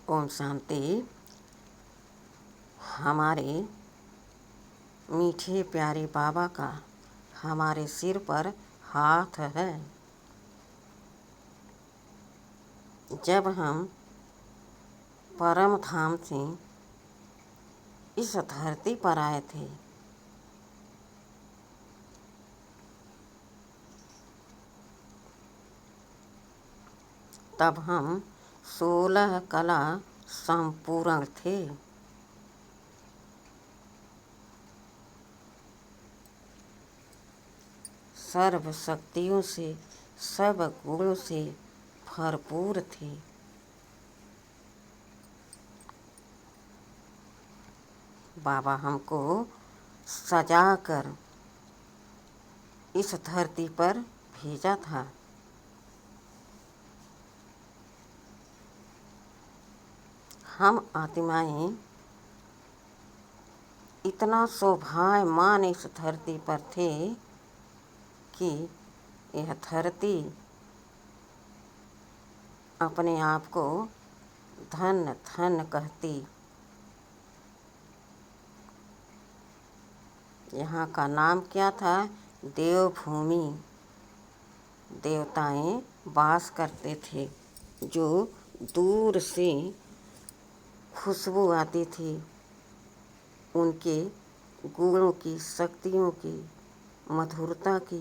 ओम शांति। हमारे मीठे प्यारे बाबा का हमारे सिर पर हाथ है। जब हम परम धाम से इस धरती पर आए थे, तब हम 16 कला संपूर्ण थे। सर्व शक्तियों से, सब गुणों से भरपूर थे। बाबा हमको सजाकर इस धरती पर भेजा था। हम आत्माएं इतना शोभायमान इस धरती पर थे कि यह धरती अपने आप को धन्य धन्य कहती। यहाँ का नाम क्या था? देवभूमि। देवताएं वास करते थे। जो दूर से खुशबू आती थी, उनके गुणों की, शक्तियों की, मधुरता की,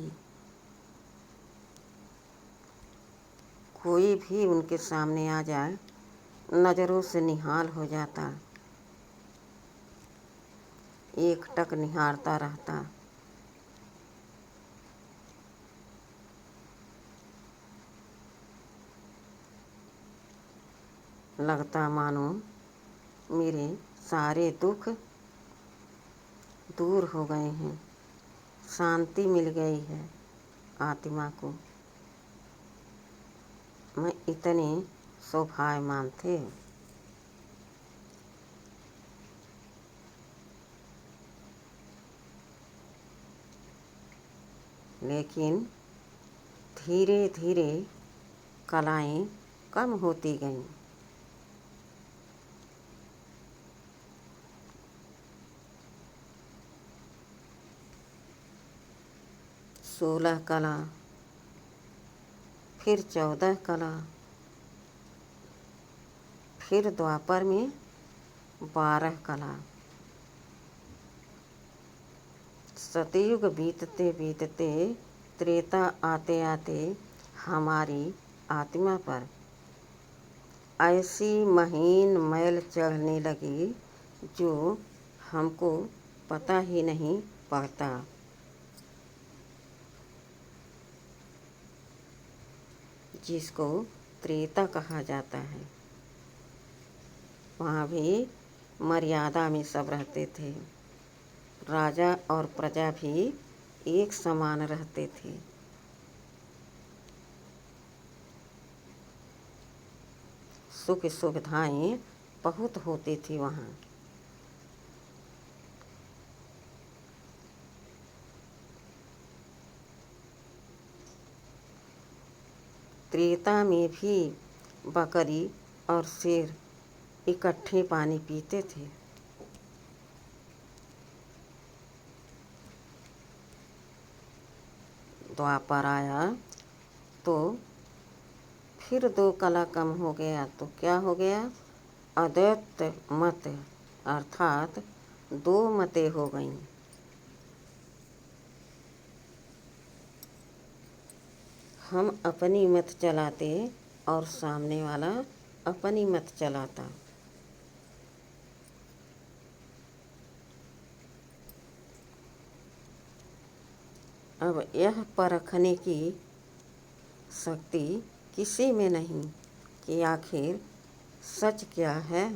कोई भी उनके सामने आ जाए, नज़रों से निहाल हो जाता, एक टक निहारता रहता। लगता मानो मेरे सारे दुख दूर हो गए हैं, शांति मिल गई है आत्मा को। मैं इतने शोभायमान थे। लेकिन धीरे धीरे कलाएं कम होती गईं। सोलह कला, फिर 14 कला, फिर द्वापर में 12 कला। सतयुग बीतते बीतते, त्रेता आते आते हमारी आत्मा पर ऐसी महीन मैल चढ़ने लगी जो हमको पता ही नहीं पड़ता। जिसको त्रेता कहा जाता है। वहाँ भी मर्यादा में सब रहते थे। राजा और प्रजा भी एक समान रहते थे। सुख सुविधाएं बहुत होती थी वहाँ। त्रेता में भी बकरी और शेर इकट्ठे पानी पीते थे। द्वापर आया तो फिर 2 कला कम हो गया, तो क्या हो गया? अद्वैत मत, अर्थात 2 मतें हो गईं। हम अपनी मत चलाते और सामने वाला अपनी मत चलाता। अब यह परखने की शक्ति किसी में नहीं कि आखिर सच क्या है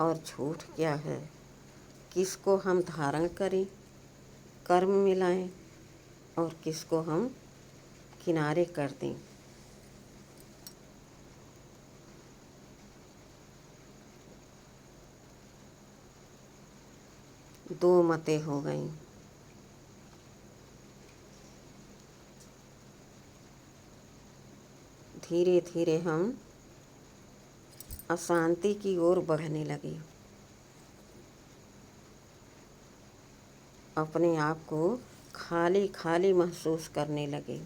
और झूठ क्या है। किसको हम धारण करें, कर्म मिलाएं, और किसको हम किनारे कर दें। दो मतें हो गईं। धीरे धीरे हम अशांति की ओर बढ़ने लगे। अपने आप को खाली खाली महसूस करने लगे।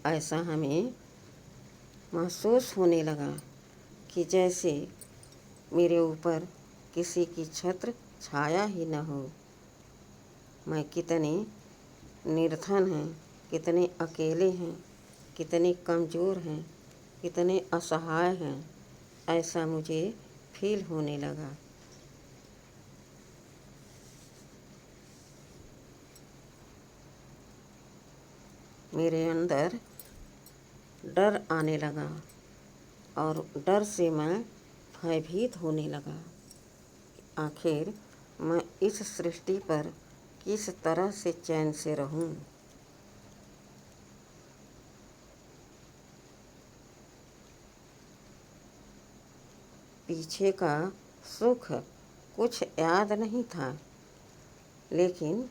ऐसा हमें महसूस होने लगा कि जैसे मेरे ऊपर किसी की छत्र छाया ही न हो। मैं कितने निर्धन हैं, कितने अकेले हैं, कितने कमज़ोर हैं, कितने असहाय हैं, ऐसा मुझे फील होने लगा। मेरे अंदर डर आने लगा और डर से मैं भयभीत होने लगा। आखिर मैं इस सृष्टि पर किस तरह से चैन से रहूं? पीछे का सुख कुछ याद नहीं था, लेकिन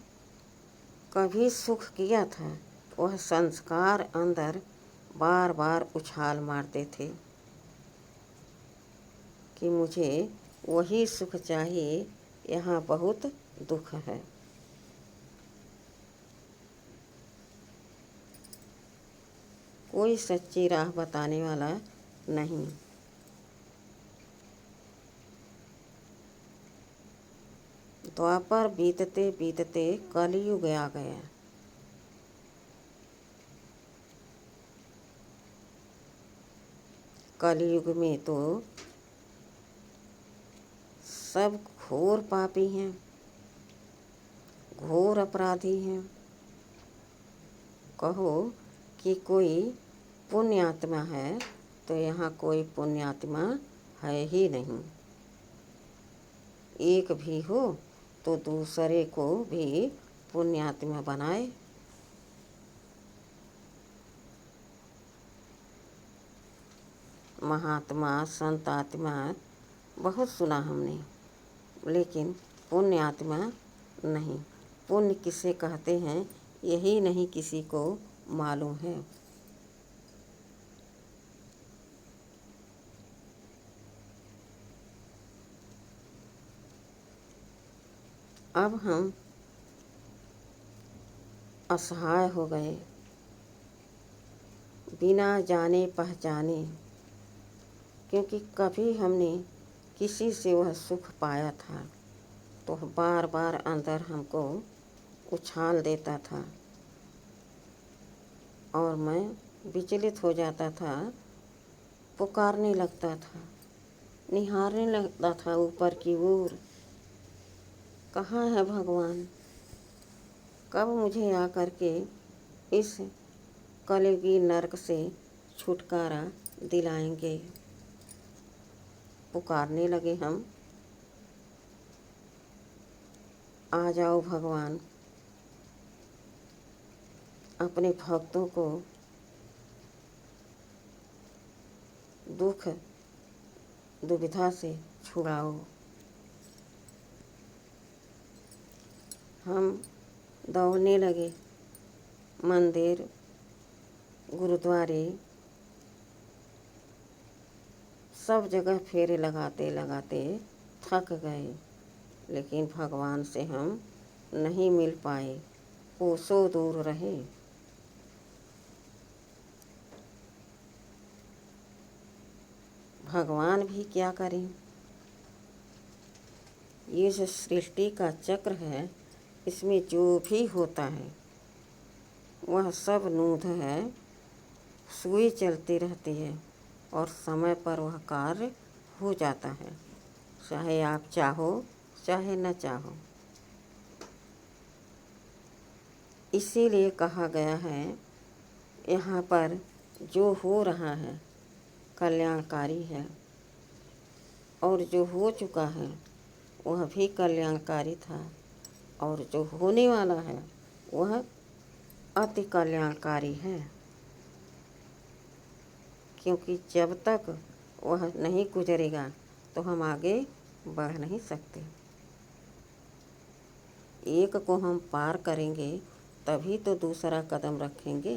कभी सुख किया था वह संस्कार अंदर बार बार उछाल मारते थे कि मुझे वही सुख चाहिए, यहाँ बहुत दुख है। कोई सच्ची राह बताने वाला नहीं। द्वापर बीतते बीतते कलयुग आ गया। कलयुग में तो सब घोर पापी हैं, घोर अपराधी हैं। कहो कि कोई पुण्यात्मा है तो यहाँ कोई पुण्यात्मा है ही नहीं। एक भी हो तो दूसरे को भी पुण्यात्मा बनाए। महात्मा संतात्मा बहुत सुना हमने, लेकिन पुण्यात्मा नहीं। पुण्य किसे कहते हैं यही नहीं किसी को मालूम है। अब हम असहाय हो गए, बिना जाने पहचाने, क्योंकि कभी हमने किसी से वह सुख पाया था तो बार बार अंदर हमको उछाल देता था और मैं विचलित हो जाता था, पुकारने लगता था, निहारने लगता था ऊपर की ओर, कहाँ है भगवान? कब मुझे आकर के इस कलयुगी नरक से छुटकारा दिलाएंगे? पुकारने लगे हम, आ जाओ भगवान, अपने भक्तों को दुख दुविधा से छुड़ाओ। हम दौड़ने लगे, मंदिर, गुरुद्वारे, सब जगह फेरे लगाते लगाते थक गए, लेकिन भगवान से हम नहीं मिल पाए, कोसों दूर रहे। भगवान भी क्या करें? ये जो सृष्टि का चक्र है, इसमें जो भी होता है वह सब नूध है, सुई चलती रहती है और समय पर वह कार्य हो जाता है, चाहे आप चाहो चाहे न चाहो। इसीलिए कहा गया है यहाँ पर जो हो रहा है कल्याणकारी है और जो हो चुका है वह भी कल्याणकारी था और जो होने वाला है वह अति कल्याणकारी है, क्योंकि जब तक वह नहीं गुजरेगा तो हम आगे बढ़ नहीं सकते। एक को हम पार करेंगे तभी तो दूसरा कदम रखेंगे।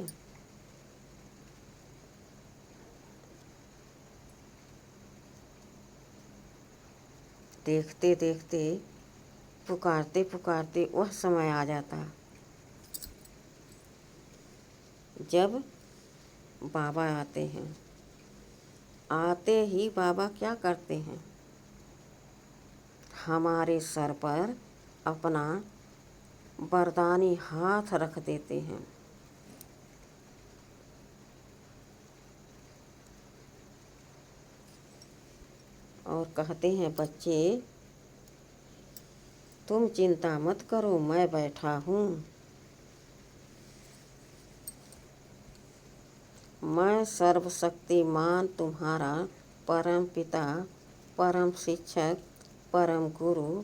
देखते देखते, पुकारते पुकारते वह समय आ जाता जब बाबा आते हैं। आते ही बाबा क्या करते हैं? हमारे सर पर अपना वरदानी हाथ रख देते हैं और कहते हैं, बच्चे तुम चिंता मत करो, मैं बैठा हूँ। मैं सर्वशक्तिमान तुम्हारा परम पिता, परम शिक्षक, परम गुरु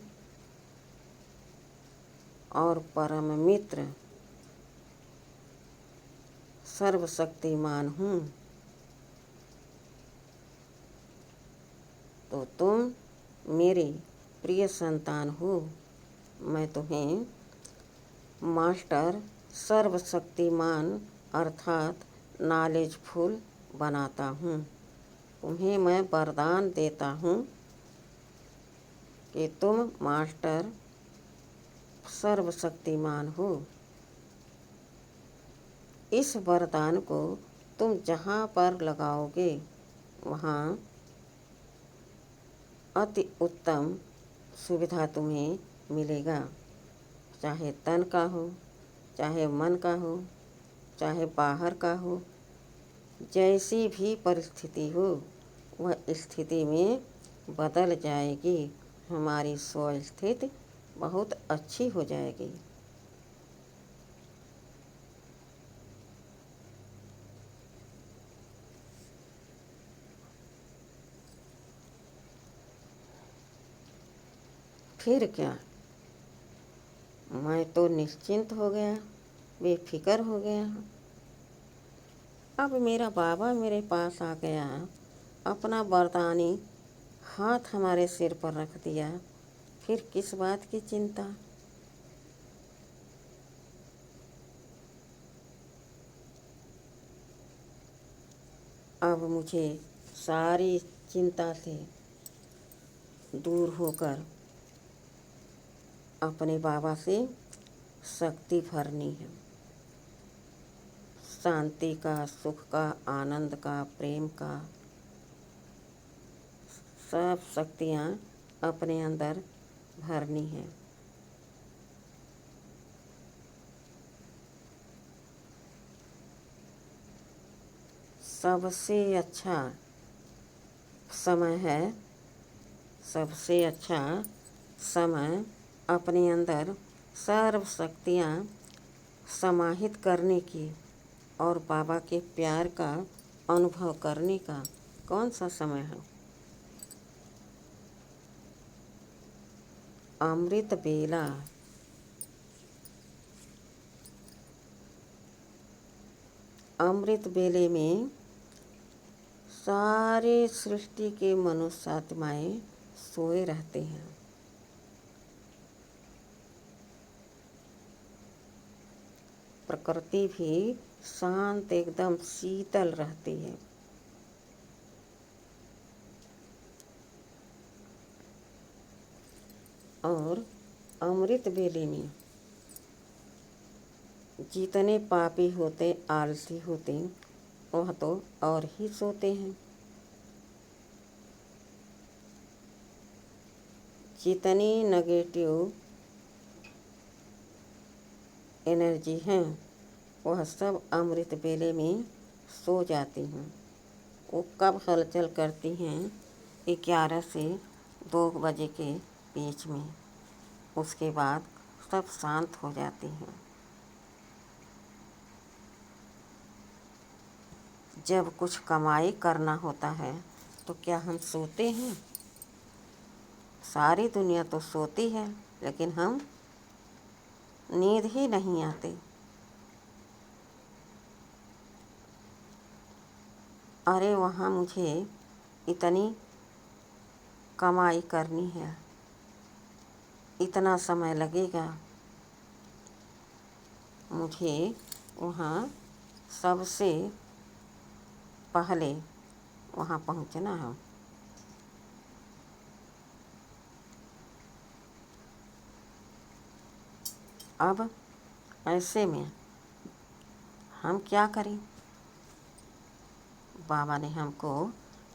और परम मित्र सर्वशक्तिमान हूँ। तो तुम मेरे प्रिय संतान हो। मैं तुम्हें मास्टर सर्वशक्तिमान अर्थात नॉलेजफुल बनाता हूँ। तुम्हें मैं वरदान देता हूँ कि तुम मास्टर सर्वशक्तिमान हो। इस वरदान को तुम जहाँ पर लगाओगे वहाँ अति उत्तम सुविधा तुम्हें मिलेगा। चाहे तन का हो, चाहे मन का हो, चाहे बाहर का हो, जैसी भी परिस्थिति हो वह स्थिति में बदल जाएगी। हमारी स्वस्थिति बहुत अच्छी हो जाएगी। फिर क्या, मैं तो निश्चिंत हो गया, बेफिक्र हो गया। अब मेरा बाबा मेरे पास आ गया, अपना वरदानी हाथ हमारे सिर पर रख दिया, फिर किस बात की चिंता। अब मुझे सारी चिंता से दूर होकर अपने बाबा से शक्ति भरनी है। शांति का, सुख का, आनंद का, प्रेम का, सब शक्तियाँ अपने अंदर भरनी है। सबसे अच्छा समय है, सबसे अच्छा समय अपने अंदर सर्व शक्तियाँ समाहित करने की और बाबा के प्यार का अनुभव करने का कौन सा समय है? अमृत बेला। अमृत बेले में सारे सृष्टि के मनुष्य आत्माएं सोए रहते हैं। प्रकृति भी शांत, एकदम शीतल रहती है। और अमृत बेले में जितने पापी होते, आलसी होते, वह तो और ही सोते हैं। जितनी नेगेटिव एनर्जी हैं वह सब अमृत बेले में सो जाती हैं। वो कब हलचल करती हैं? 11 से 2 बजे के बीच में। उसके बाद सब शांत हो जाती हैं। जब कुछ कमाई करना होता है तो क्या हम सोते हैं? सारी दुनिया तो सोती है, लेकिन हम नींद ही नहीं आती। अरे वहाँ मुझे इतनी कमाई करनी है, इतना समय लगेगा, मुझे वहाँ सबसे पहले वहाँ पहुँचना है। अब ऐसे में हम क्या करें? बाबा ने हमको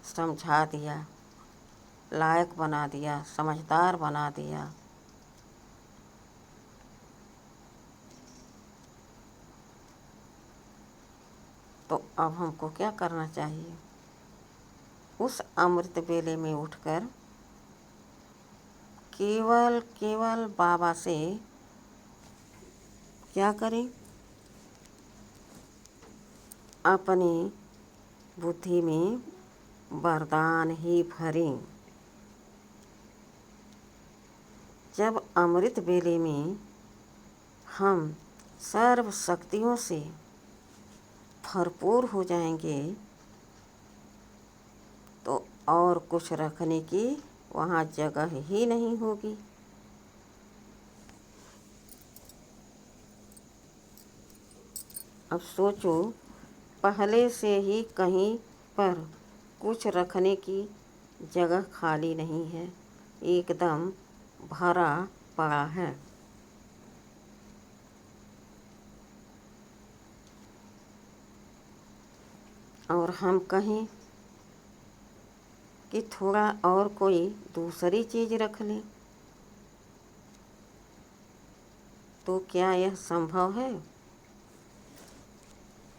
समझा दिया, लायक बना दिया, समझदार बना दिया। तो अब हमको क्या करना चाहिए? उस अमृत वेले में उठकर केवल केवल बाबा से क्या करें? अपनी बुद्धि में वरदान ही भरें। जब अमृत वेले में हम सर्व शक्तियों से भरपूर हो जाएंगे तो और कुछ रखने की वहाँ जगह ही नहीं होगी। अब सोचो, पहले से ही कहीं पर कुछ रखने की जगह खाली नहीं है, एकदम भरा पड़ा है। और हम कहें कि थोड़ा और कोई दूसरी चीज़ रख लें, तो क्या यह संभव है?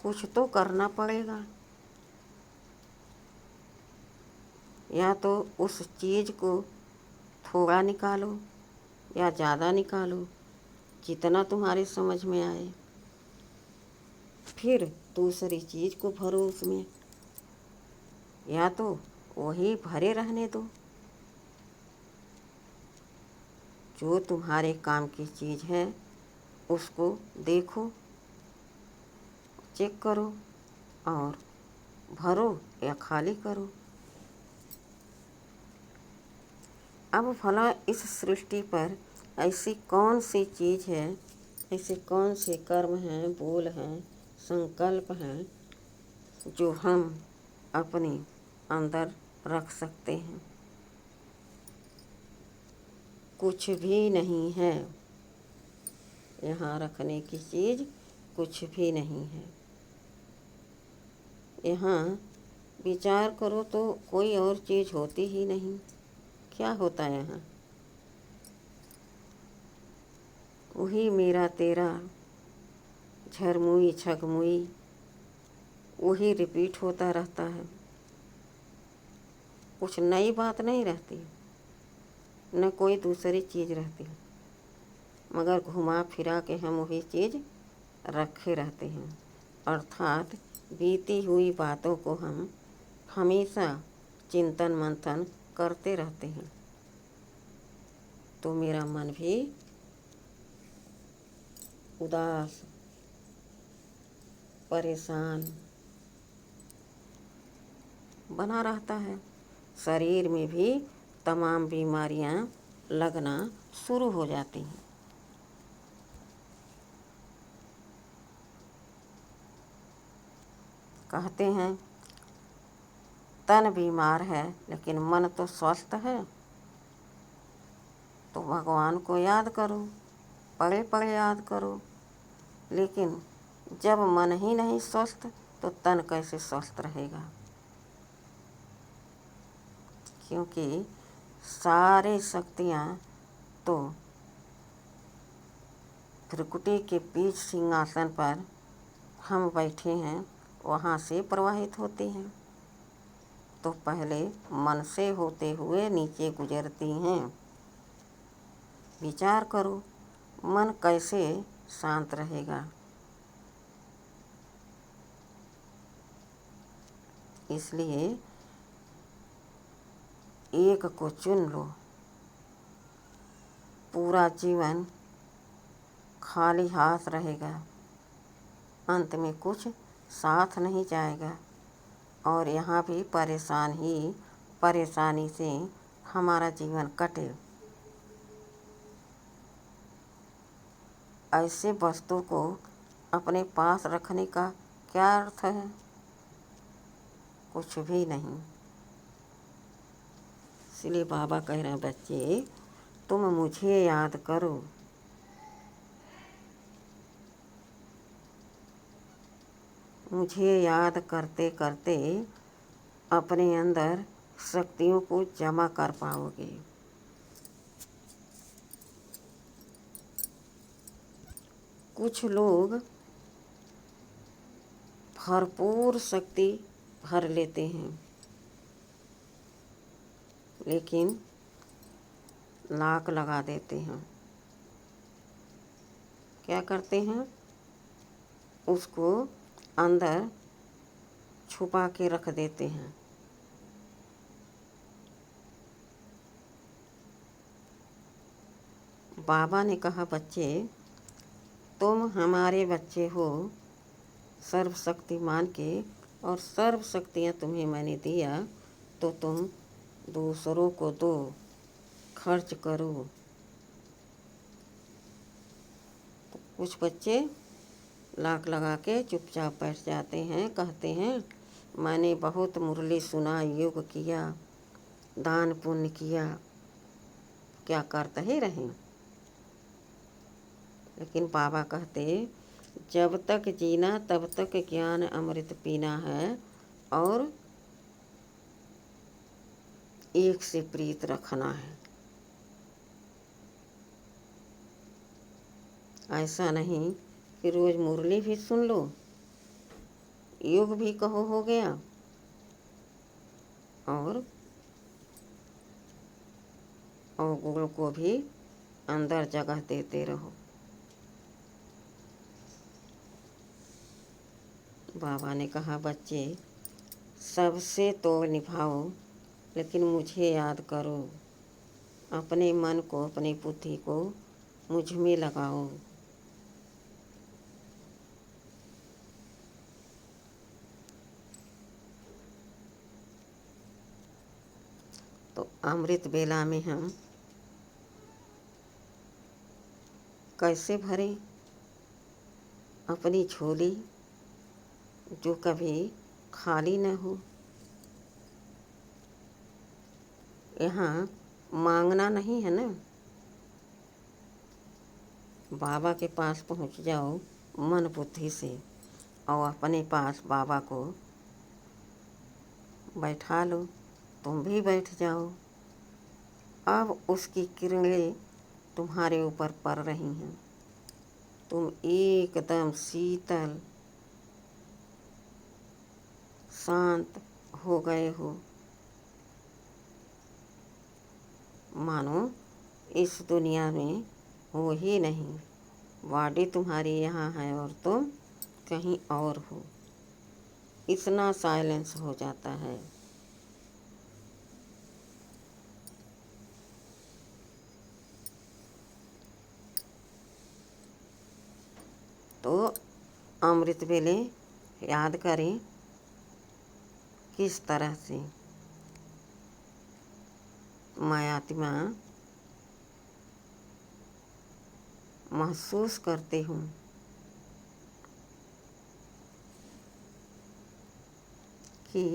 कुछ तो करना पड़ेगा। या तो उस चीज़ को थोड़ा निकालो या ज़्यादा निकालो, जितना तुम्हारे समझ में आए, फिर दूसरी चीज़ को भरो उसमें, या तो वही भरे रहने दो। जो तुम्हारे काम की चीज़ है उसको देखो, चेक करो और भरो या खाली करो। अब भला इस सृष्टि पर ऐसी कौन सी चीज़ है, ऐसे कौन से कर्म हैं, बोल हैं, संकल्प हैं जो हम अपने अंदर रख सकते हैं? कुछ भी नहीं है। यहाँ रखने की चीज़ कुछ भी नहीं है। यहाँ विचार करो तो कोई और चीज़ होती ही नहीं। क्या होता है यहाँ? वही मेरा तेरा, झरमुई छगमुई, वही रिपीट होता रहता है। कुछ नई बात नहीं रहती, न कोई दूसरी चीज़ रहती, मगर घुमा फिरा के हम वही चीज़ रखे रहते हैं। अर्थात बीती हुई बातों को हम हमेशा चिंतन मंथन करते रहते हैं। तो मेरा मन भी उदास, परेशान बना रहता है। शरीर में भी तमाम बीमारियां लगना शुरू हो जाती हैं। कहते हैं तन बीमार है लेकिन मन तो स्वस्थ है। तो भगवान को याद करो, पड़े पड़े याद करो, लेकिन जब मन ही नहीं स्वस्थ तो तन कैसे स्वस्थ रहेगा? क्योंकि सारे शक्तियाँ तो भ्रिकुटी के बीच सिंहासन पर हम बैठे हैं, वहाँ से प्रवाहित होती हैं। तो पहले मन से होते हुए नीचे गुजरती हैं। विचार करो, मन कैसे शांत रहेगा? इसलिए एक को चुन लो, पूरा जीवन खाली हाथ रहेगा, अंत में कुछ साथ नहीं जाएगा और यहाँ भी परेशानी से हमारा जीवन कटे। ऐसे वस्तु को अपने पास रखने का क्या अर्थ है? कुछ भी नहीं। इसलिए बाबा कह रहे हैं, बच्चे तुम मुझे याद करो। मुझे याद करते करते अपने अंदर शक्तियों को जमा कर पाओगे। कुछ लोग भरपूर शक्ति भर लेते हैं, लेकिन लाक लगा देते हैं। क्या करते हैं? उसको अंदर छुपा के रख देते हैं। बाबा ने कहा, बच्चे तुम हमारे बच्चे हो, सर्वशक्तिमान के, और सर्व शक्तियाँ तुम्हें मैंने दिया, तो तुम दूसरों को दो, खर्च करो। तो कुछ बच्चे लाक लगा के चुपचाप बैठ जाते हैं, कहते हैं मैंने बहुत मुरली सुना, योग किया, दान पुण्य किया। क्या करते ही रहें। लेकिन बाबा कहते, जब तक जीना तब तक ज्ञान अमृत पीना है, और एक से प्रीत रखना है। ऐसा नहीं कि रोज मुरली भी सुन लो, योग भी कहो हो गया, और अवगुण को भी अंदर जगह देते रहो। बाबा ने कहा, बच्चे सबसे तो निभाओ, लेकिन मुझे याद करो। अपने मन को, अपनी बुद्धि को मुझ में लगाओ। तो अमृत बेला में हम कैसे भरें अपनी झोली, जो कभी खाली न हो। यहाँ मांगना नहीं है ना, बाबा के पास पहुँच जाओ मन बुद्धि से, और अपने पास बाबा को बैठा लो। तुम भी बैठ जाओ। अब उसकी किरणें तुम्हारे ऊपर पड़ रही हैं। तुम एकदम शीतल शांत हो गए हो, मानो इस दुनिया में हो ही नहीं। बॉडी तुम्हारी यहाँ है और तुम कहीं और हो। इतना साइलेंस हो जाता है। तो अमृत वेले याद करें किस तरह से मैं आत्मा महसूस करती हूँ कि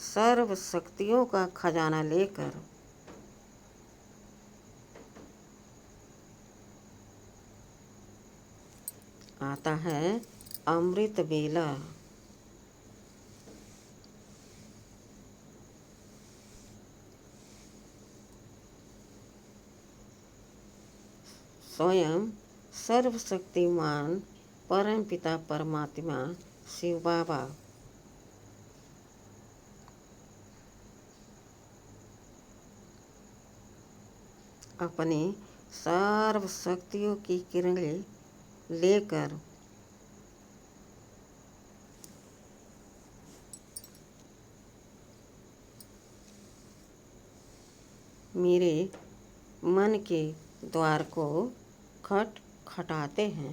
सर्व शक्तियों का खजाना लेकर आता है अमृत बेला। स्वयं सर्वशक्तिमान परम पिता परमात्मा शिव बाबा अपनी सर्व शक्तियों की किरणें लेकर मेरे मन के द्वार को खटखटाते हैं।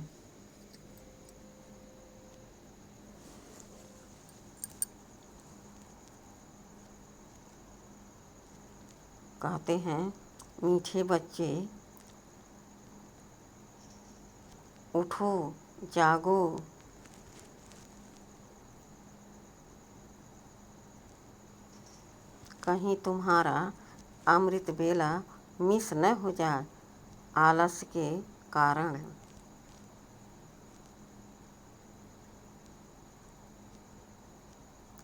कहते हैं, मीठे बच्चे उठो, जागो। कहीं तुम्हारा अमृत बेला मिस न हो जाए आलस्य के कारण।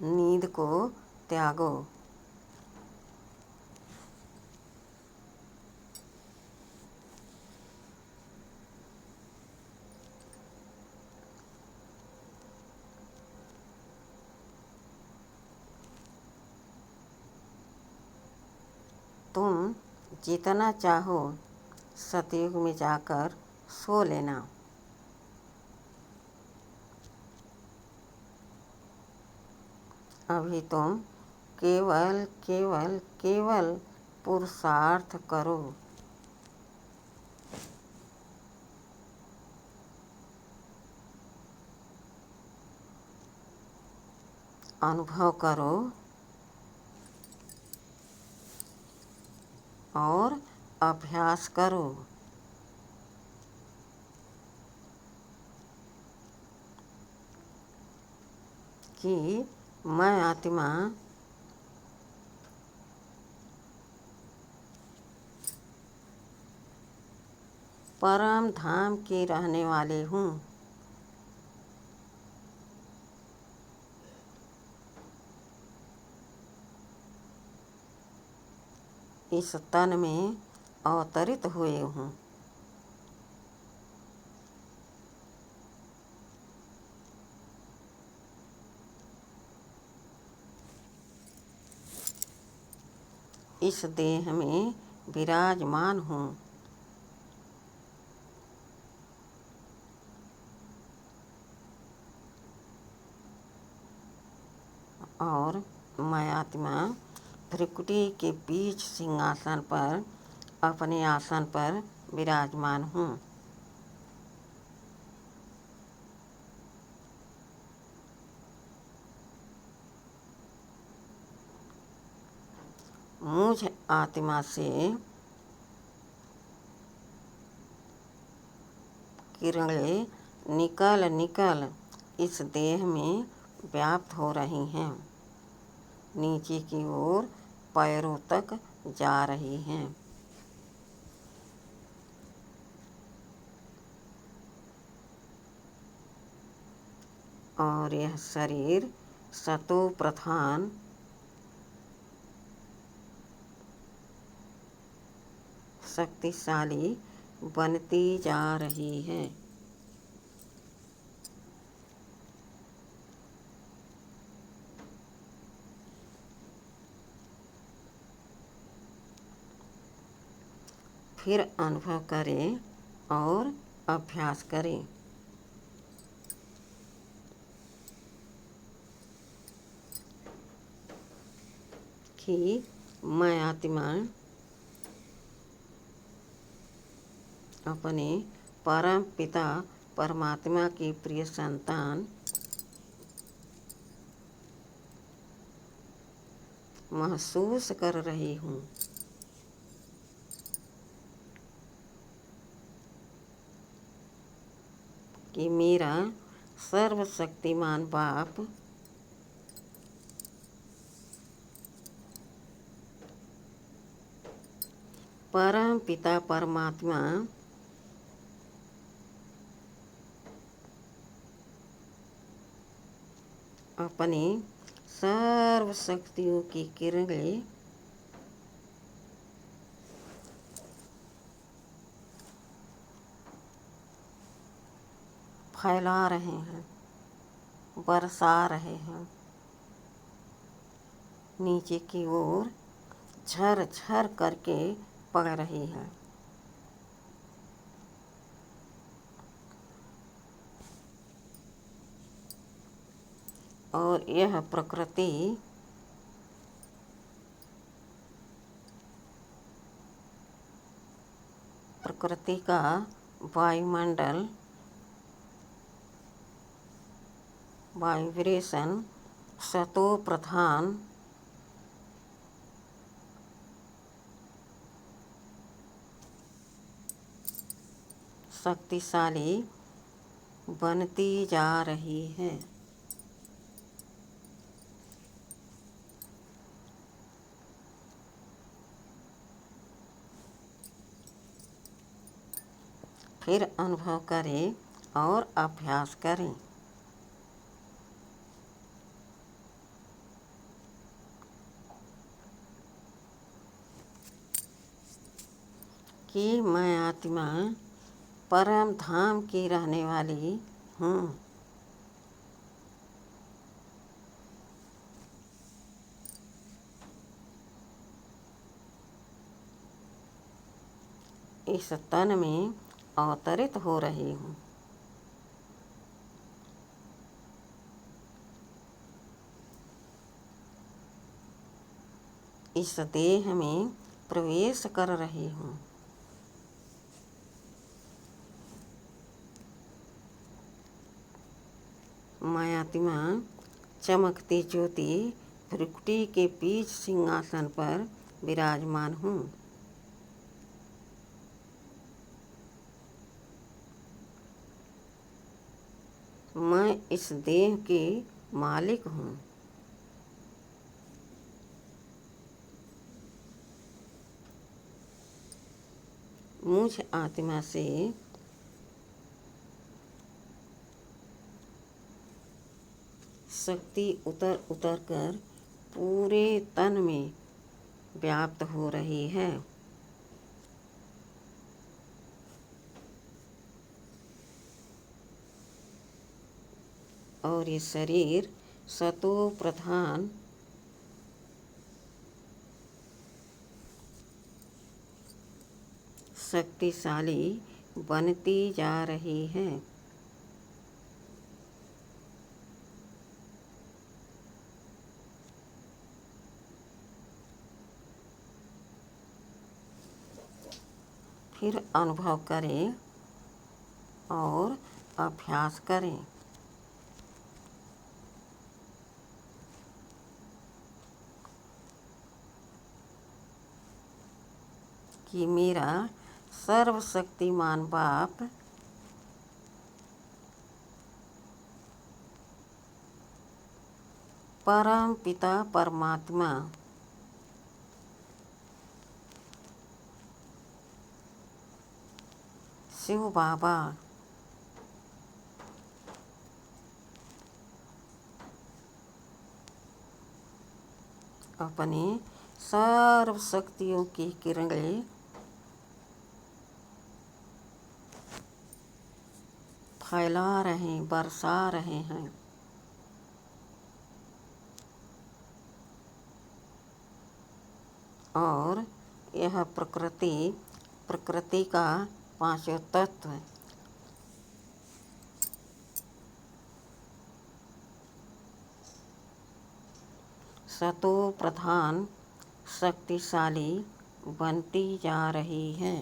नींद को त्यागो। तुम जितना चाहो सतयुग में जाकर सो लेना। अभी तुम केवल केवल केवल पुरुषार्थ करो। अनुभव करो और अभ्यास करो। कि मैं आत्मा परम धाम की रहने वाली हूँ। इस तन में अवतरित हुए हूँ। इस देह में विराजमान हूँ। और मैं आत्मा भ्रिकुटी के बीच सिंहासन पर अपने आसन पर विराजमान हूँ। मुझ आत्मा से किरणें निकल निकल इस देह में व्याप्त हो रही हैं। नीचे की ओर पैरों तक जा रही हैं। और यह शरीर सतो प्रधान शक्तिशाली बनती जा रही है। फिर अनुभव करें और अभ्यास करें कि मैं आत्मा अपने परम पिता परमात्मा की प्रिय संतान महसूस कर रही हूँ। कि मेरा सर्वशक्तिमान बाप परम पिता परमात्मा अपनी सर्व शक्तियों की किरणें फैला रहे हैं, बरसा रहे हैं। नीचे की ओर झर झर करके पड़ रही है। और यह प्रकृति का वायुमंडल वाइब्रेशन सतो प्रधान शक्तिशाली बनती जा रही है। फिर अनुभव करें और अभ्यास करें। कि मैं आत्मा परम धाम की रहने वाली हूँ। इस तन में अवतरित हो रही हूँ। इस देह में प्रवेश कर रही हूँ। मैं आत्मा चमकती ज्योति भ्रुकुटी के बीच सिंहासन पर विराजमान हूँ। मैं इस देह की मालिक हूँ। मुझ आत्मा से शक्ति उतर उतर कर पूरे तन में व्याप्त हो रही है। और ये शरीर सतो प्रधान शक्तिशाली बनती जा रही है। फिर अनुभव करें और अभ्यास करें। कि मेरा सर्वशक्तिमान बाप परम पिता परमात्मा शिव बाबा अपनी सर्व शक्तियों की किरणें फैला रहे, बरसा रहे हैं। और यह प्रकृति का पांचों तत्व सतो प्रधान शक्तिशाली बनती जा रही है।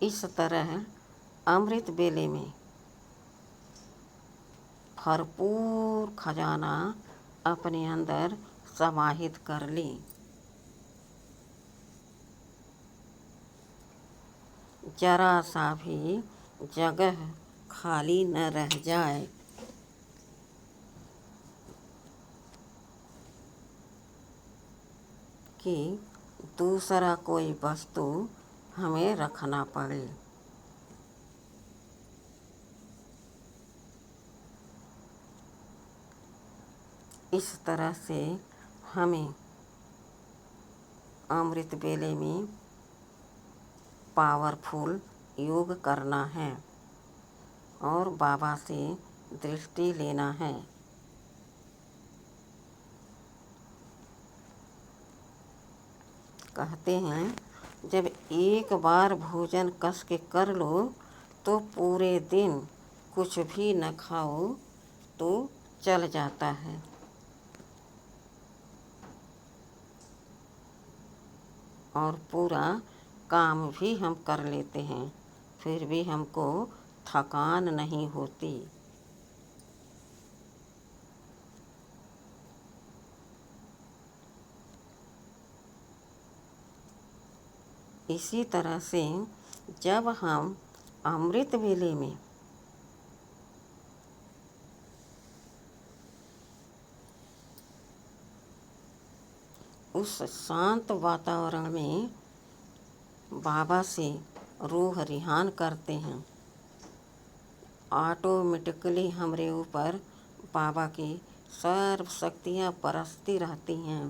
इस तरह अमृत बेले में भरपूर खजाना अपने अंदर समाहित कर ली। जरा सा भी जगह खाली न रह जाए। कि दूसरा कोई वस्तु हमें रखना पड़े। इस तरह से हमें अमृत बेले में पावरफुल योग करना है और बाबा से दृष्टि लेना है। कहते हैं जब एक बार भोजन कस के कर लो तो पूरे दिन कुछ भी न खाओ तो चल जाता है। और पूरा काम भी हम कर लेते हैं, फिर भी हमको थकान नहीं होती। इसी तरह से जब हम अमृत वेले में उस शांत वातावरण में बाबा से रूह रिहान करते हैं, ऑटोमेटिकली हमारे ऊपर बाबा की सर्व शक्तियाँ बरसती रहती हैं,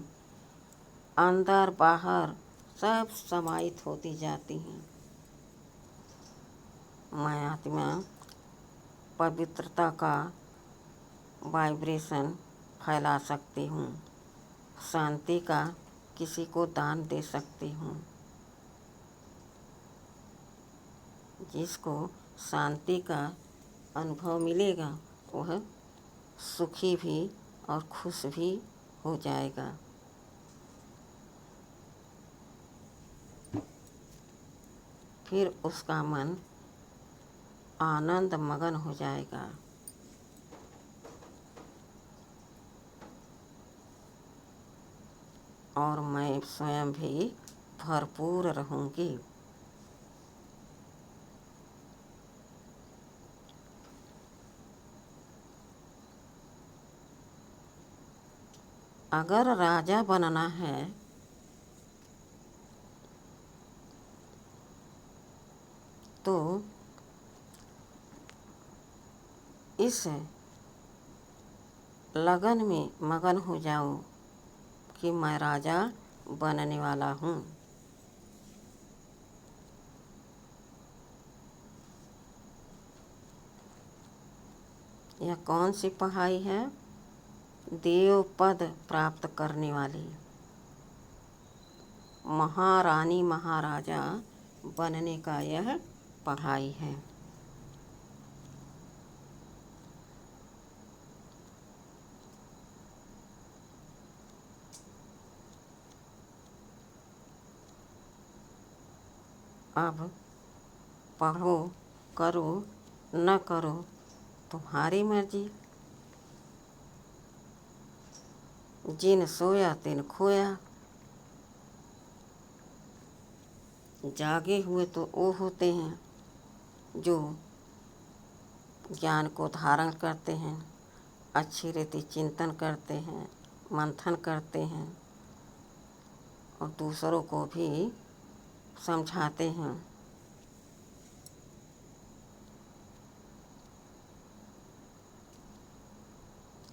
अंदर बाहर सब समाहित होती जाती हैं। मैं आत्मा पवित्रता का वाइब्रेशन फैला सकती हूँ, शांति का किसी को दान दे सकती हूँ। जिसको शांति का अनुभव मिलेगा वह सुखी भी और खुश भी हो जाएगा। फिर उसका मन आनंद मगन हो जाएगा। और मैं स्वयं भी भरपूर रहूँगी। अगर राजा बनना है तो इस लगन में मगन हो जाओ कि मैं राजा बनने वाला हूँ। यह कौन सी पढ़ाई है? देव पद प्राप्त करने वाली, महारानी महाराजा बनने का यह पढ़ाई है। अब पढ़ो करो न करो तुम्हारी मर्जी। जिन सोया तिन खोया, जागे हुए तो वो होते हैं जो ज्ञान को धारण करते हैं, अच्छी रीति चिंतन करते हैं, मंथन करते हैं और दूसरों को भी समझाते हैं।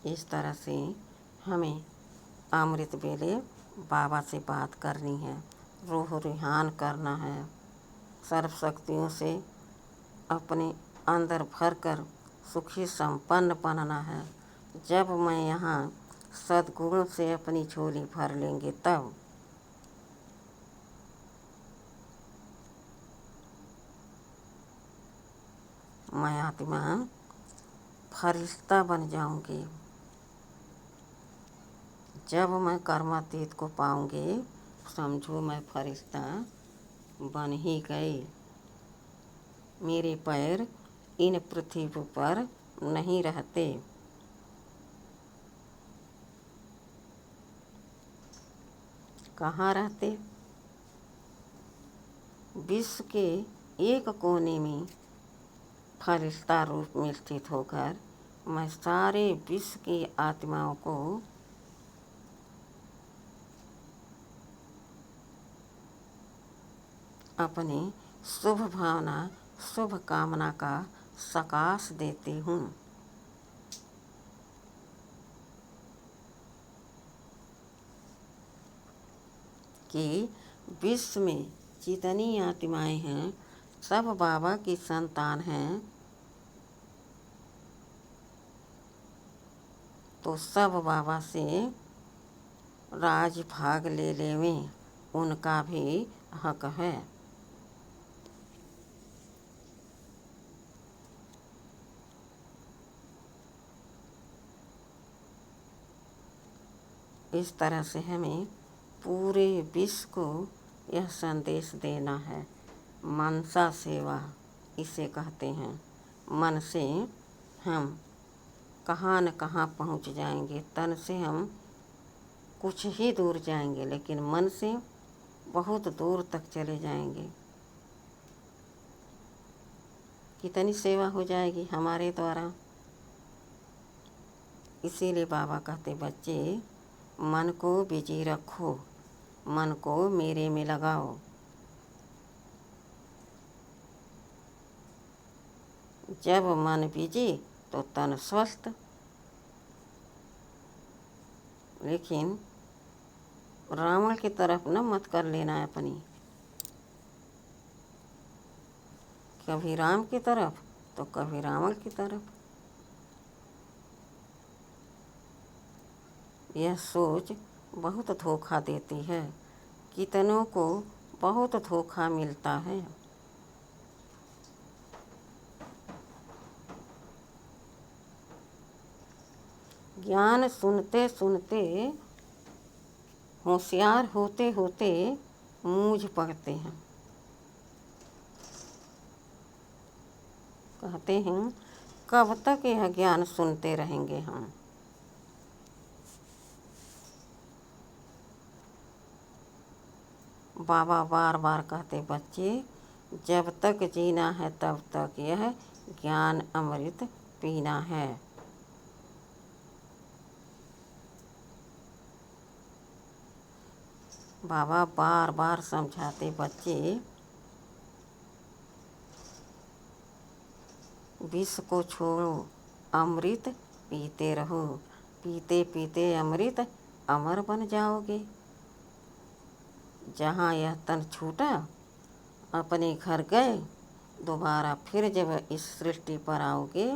इस तरह से हमें अमृत वेले बाबा से बात करनी है, रूह रिहान करना है, सर्व शक्तियों से अपने अंदर भरकर सुखी संपन्न बनना है। जब मैं यहाँ सद्गुणों से अपनी झोली भर लेंगे तब मैं आत्मा फरिश्ता बन जाऊंगी। जब मैं कर्मातीत को पाऊंगी समझो मैं फरिश्ता बन ही गई। मेरे पैर इन पृथ्वी पर नहीं रहते। कहाँ रहते? विश्व के एक कोने में फरिश्ता रूप में स्थित होकर मैं सारे विश्व की आत्माओं को अपनी शुभ भावना शुभ कामना का सकाश देती हूँ कि विश्व में जितनी आत्माएं हैं सब बाबा की संतान हैं, तो सब बाबा से राज भाग ले लेवें, उनका भी हक है। इस तरह से हमें पूरे विश्व को यह संदेश देना है। मनसा सेवा इसे कहते हैं। मन से हम कहाँ न कहाँ पहुँच जाएंगे। तन से हम कुछ ही दूर जाएंगे, लेकिन मन से बहुत दूर तक चले जाएंगे। कितनी सेवा हो जाएगी हमारे द्वारा। इसीलिए बाबा कहते बच्चे मन को बिजी रखो, मन को मेरे में लगाओ। जब मन बिजी तो तन स्वस्थ। लेकिन रावण की तरफ न मत कर लेना अपनी, कभी राम की तरफ तो कभी रावण की तरफ। यह सोच बहुत धोखा देती है, कितनों को बहुत धोखा मिलता है। ज्ञान सुनते सुनते, होशियार होते होते मूझ पड़ते हैं। कहते हैं कब तक यह ज्ञान सुनते रहेंगे हम। बाबा बार बार कहते बच्चे जब तक जीना है तब तक यह ज्ञान अमृत पीना है। बाबा बार बार समझाते बच्चे विष को छोड़ो, अमृत पीते रहो, पीते पीते अमृत अमर बन जाओगे। जहाँ यह तन छूटा अपने घर गए, दोबारा फिर जब इस सृष्टि पर आओगे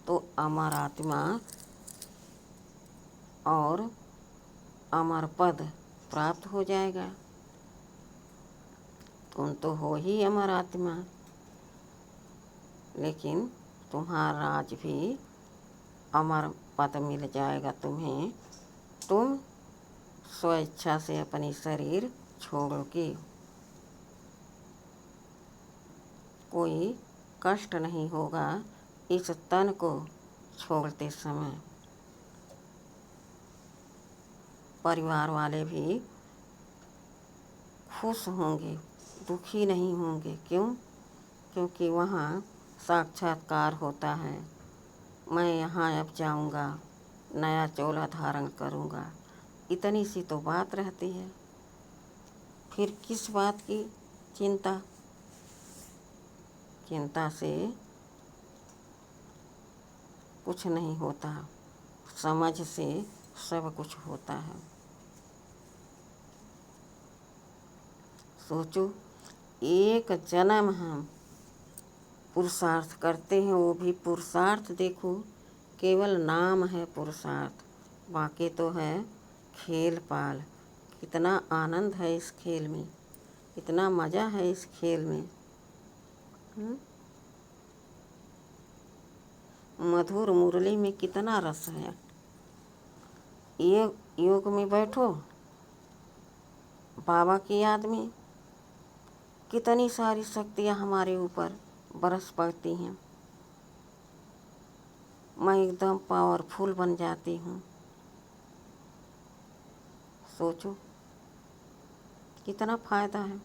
तो अमर आत्मा और अमर पद प्राप्त हो जाएगा। तुम तो हो ही अमर आत्मा, लेकिन तुम्हारा आज भी अमर पद मिल जाएगा तुम्हें। तुम स्वेच्छा से अपनी शरीर छोड़ोगे, कोई कष्ट नहीं होगा इस तन को छोड़ते समय। परिवार वाले भी खुश होंगे, दुखी नहीं होंगे। क्यों? क्योंकि वहाँ साक्षात्कार होता है। मैं यहाँ अब जाऊँगा, नया चोला धारण करूँगा, इतनी सी तो बात रहती है। फिर किस बात की चिंता? चिंता से कुछ नहीं होता, समझ से सब कुछ होता है। सोचो एक जन्म हम पुरुषार्थ करते हैं, वो भी पुरुषार्थ देखो केवल नाम है पुरुषार्थ, बाकी तो है खेल पाल। कितना आनंद है इस खेल में, कितना मज़ा है इस खेल में। मधुर मुरली में कितना रस है। ये योग में बैठो बाबा की याद में, कितनी सारी शक्तियाँ हमारे ऊपर बरस पड़ती हैं। मैं एकदम पावरफुल बन जाती हूँ। सोचो कितना फायदा है।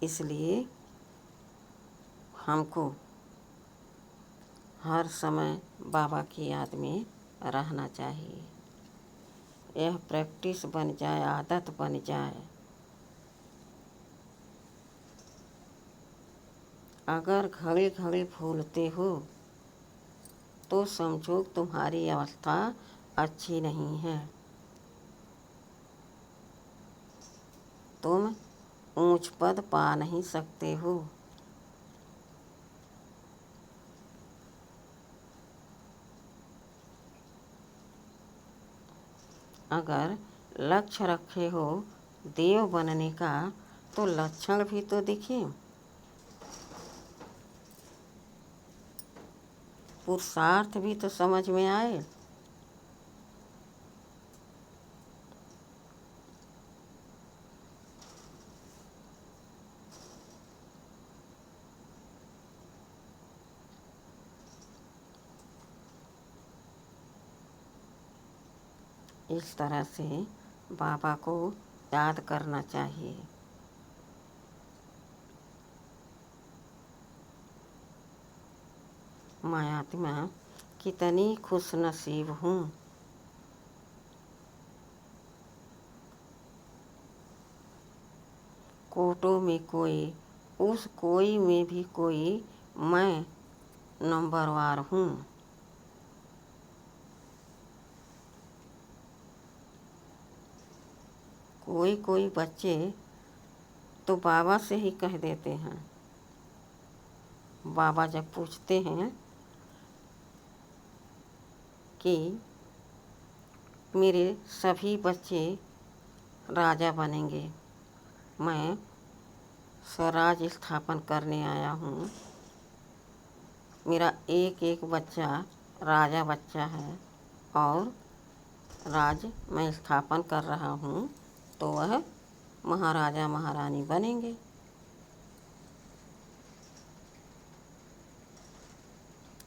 इसलिए हमको हर समय बाबा की याद में रहना चाहिए। यह प्रैक्टिस बन जाए, आदत बन जाए। अगर घड़ी घड़ी भूलते हो तो समझो तुम्हारी अवस्था अच्छी नहीं है। तुम ऊंच पद पा नहीं सकते हो। अगर लक्ष्य रखे हो देव बनने का तो लक्षण भी तो दिखे, पुरुषार्थ भी तो समझ में आए। इस तरह से बाबा को याद करना चाहिए। मैं आत्मा कितनी खुशनसीब हूँ। कोटों में कोई, उस कोई में भी कोई, मैं नंबरवार हूँ। कोई कोई बच्चे तो बाबा से ही कह देते हैं। बाबा जब पूछते हैं कि मेरे सभी बच्चे राजा बनेंगे, मैं स्वराज स्थापन करने आया हूँ, मेरा एक एक बच्चा राजा बच्चा है और राज मैं स्थापन कर रहा हूँ, तो वह महाराजा महारानी बनेंगे।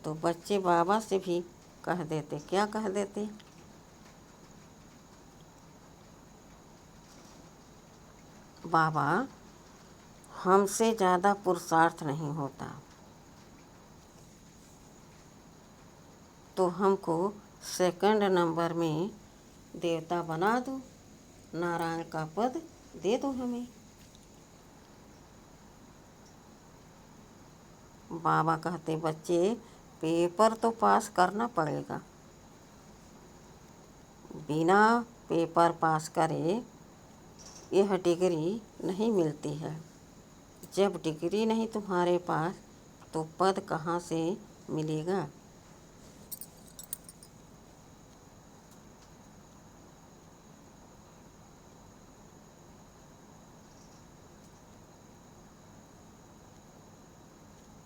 तो बच्चे बाबा से भी कह देते, क्या कह देते? बाबा, हमसे ज़्यादा पुरुषार्थ नहीं होता, तो हमको सेकंड नंबर में देवता बना दो, नारायण का पद दे दो हमें। बाबा कहते, बच्चे पेपर तो पास करना पड़ेगा, बिना पेपर पास करे यह डिग्री नहीं मिलती है। जब डिग्री नहीं तुम्हारे पास तो पद कहाँ से मिलेगा?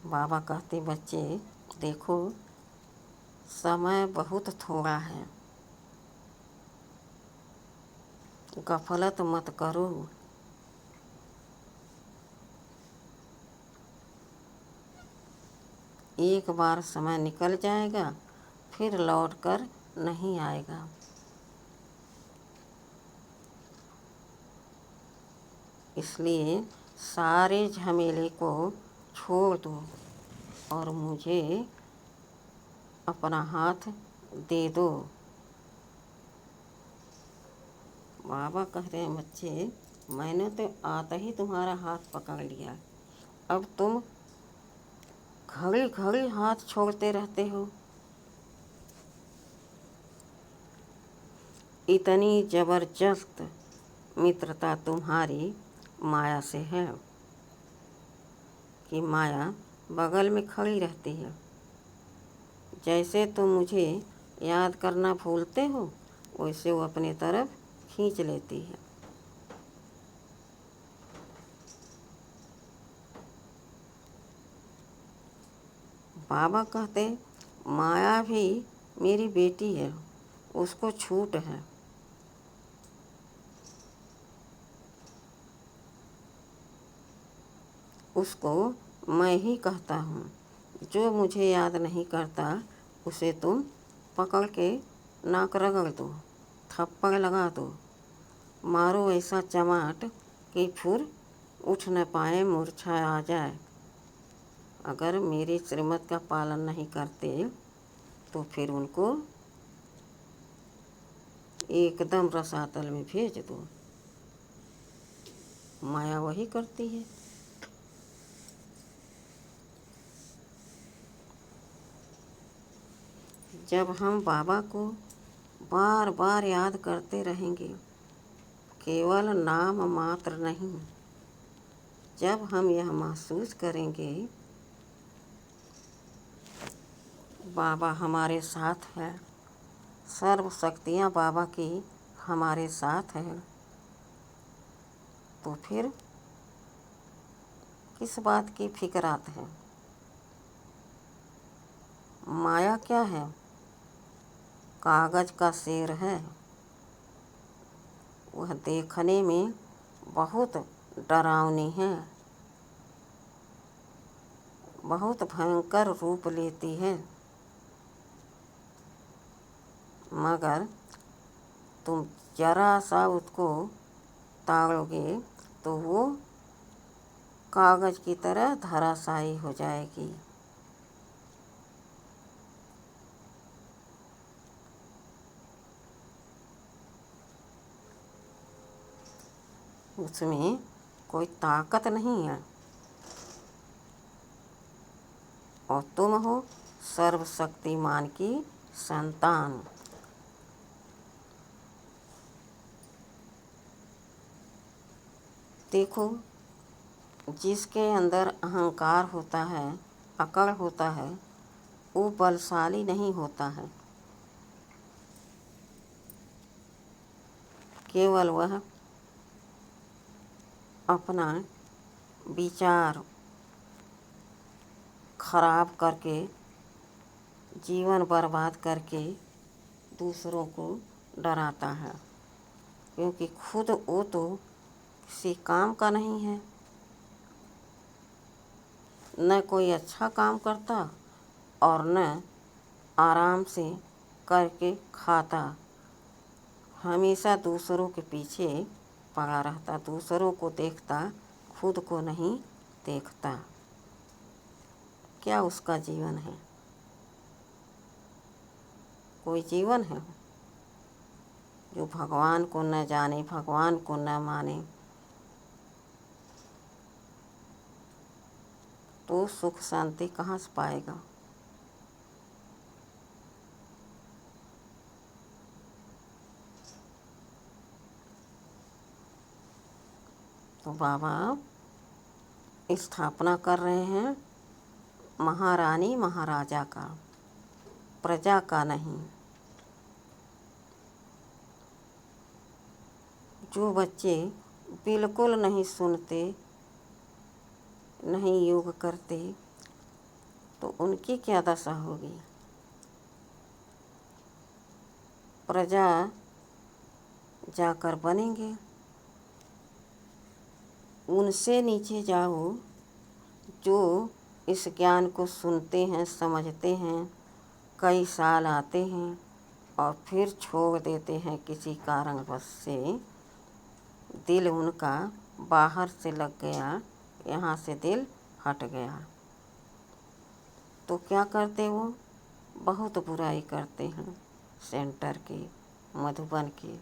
बाबा कहते, बच्चे देखो समय बहुत थोड़ा है, गफलत मत करो। एक बार समय निकल जाएगा, फिर लौट कर नहीं आएगा। इसलिए सारे झमेले को छोड़ दो और मुझे अपना हाथ दे दो। बाबा कह रहे हैं, बच्चे मैंने तो आता ही तुम्हारा हाथ पकड़ लिया, अब तुम घड़ी घड़ी हाथ छोड़ते रहते हो। इतनी जबरदस्त मित्रता तुम्हारी माया से है कि माया बगल में खड़ी रहती है। जैसे तुम मुझे याद करना भूलते हो, वैसे वो अपनी तरफ खींच लेती है। बाबा कहते, माया भी मेरी बेटी है, उसको छूट है। उसको मैं ही कहता हूँ। जो मुझे याद नहीं करता उसे तुम पकड़ के नाक रगड़ दो, थप्पड़ लगा दो, मारो ऐसा चमाट कि फिर उठ न पाए, मूर्छा आ जाए। अगर मेरी श्रीमत का पालन नहीं करते तो फिर उनको एकदम रसातल में भेज दो। माया वही करती है। जब हम बाबा को बार बार याद करते रहेंगे, केवल नाम मात्र नहीं, जब हम यह महसूस करेंगे बाबा हमारे साथ है, सर्व शक्तियाँ बाबा की हमारे साथ हैं, तो फिर किस बात की फिक्रात है? माया क्या है? कागज का शेर है। वह देखने में बहुत डरावनी है, बहुत भयंकर रूप लेती है, मगर तुम जरा सा उसको ताड़ोगे तो वो कागज की तरह धराशायी हो जाएगी। उसमें कोई ताकत नहीं है। और तुम हो सर्वशक्तिमान की संतान। देखो, जिसके अंदर अहंकार होता है, अकड़ होता है, वो बलशाली नहीं होता है। केवल वह अपना विचार खराब करके, जीवन बर्बाद करके दूसरों को डराता है, क्योंकि खुद वो तो किसी काम का नहीं है। न कोई अच्छा काम करता और न आराम से करके खाता। हमेशा दूसरों के पीछे पड़ा रहता, दूसरों को देखता, खुद को नहीं देखता। क्या उसका जीवन है? कोई जीवन है जो भगवान को न जाने, भगवान को न माने, तो सुख शांति कहाँ से पाएगा? तो बाबा स्थापना कर रहे हैं महारानी महाराजा का, प्रजा का नहीं। जो बच्चे बिल्कुल नहीं सुनते, नहीं योग करते, तो उनकी क्या दशा होगी? प्रजा जाकर बनेंगे। उनसे नीचे जाओ जो इस ज्ञान को सुनते हैं, समझते हैं, कई साल आते हैं और फिर छोड़ देते हैं किसी कारणवश से। दिल उनका बाहर से लग गया, यहाँ से दिल हट गया, तो क्या करते वो? बहुत बुराई करते हैं सेंटर की, मधुबन की।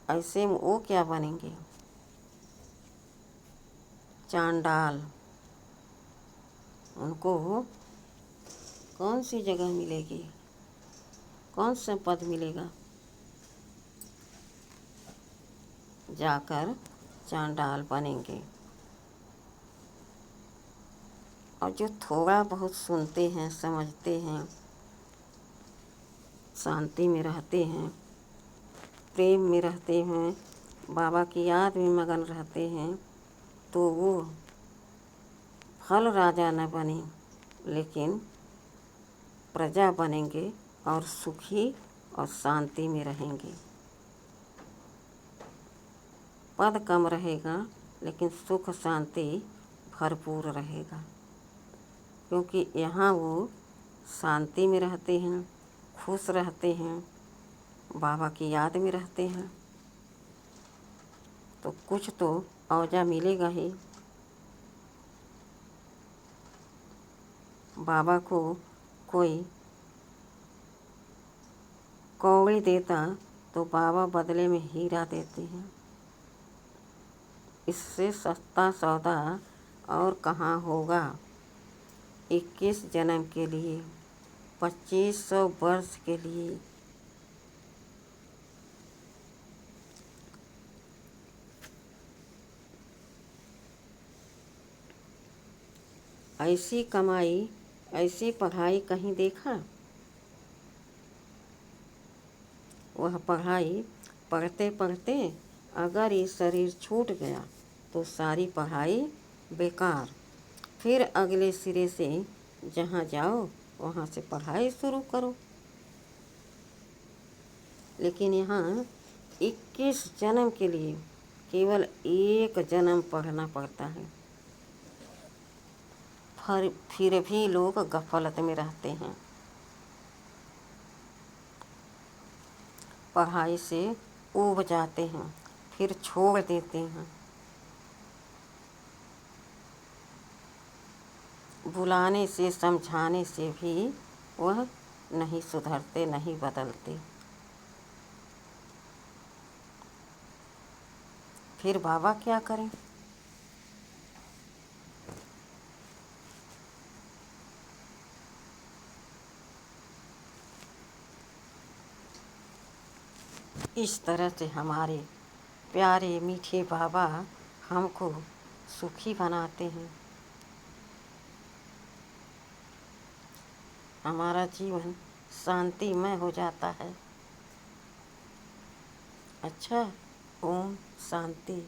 ऐसे में वो क्या बनेंगे? चांडाल। उनको कौन सी जगह मिलेगी? कौन सा पद मिलेगा? जाकर चांडाल बनेंगे। और जो थोड़ा बहुत सुनते हैं, समझते हैं, शांति में रहते हैं, प्रेम में रहते हैं, बाबा की याद में मगन रहते हैं, तो वो फल राजा न बने, लेकिन प्रजा बनेंगे और सुखी और शांति में रहेंगे। पद कम रहेगा लेकिन सुख शांति भरपूर रहेगा, क्योंकि यहाँ वो शांति में रहते हैं, खुश रहते हैं, बाबा की याद में रहते हैं। तो कुछ तो औजा मिलेगा ही। बाबा को कोई कौड़ी देता तो बाबा बदले में हीरा देते हैं। इससे सस्ता सौदा और कहाँ होगा? 21 जन्म के लिए, 2500 वर्ष के लिए। ऐसी कमाई, ऐसी पढ़ाई कहीं देखा? वह पढ़ाई पढ़ते पढ़ते अगर ये शरीर छूट गया तो सारी पढ़ाई बेकार। फिर अगले सिरे से जहाँ जाओ वहाँ से पढ़ाई शुरू करो। लेकिन यहाँ 21 जन्म के लिए केवल एक जन्म पढ़ना पड़ता है। फिर भी लोग गफलत में रहते हैं। पढ़ाई से ऊब जाते हैं, फिर छोड़ देते हैं। बुलाने से समझाने से भी वह नहीं सुधरते, नहीं बदलते। फिर बाबा क्या करें? इस तरह से हमारे प्यारे मीठे बाबा हमको सुखी बनाते हैं। हमारा जीवन शांतिमय हो जाता है। अच्छा, ओम शांति।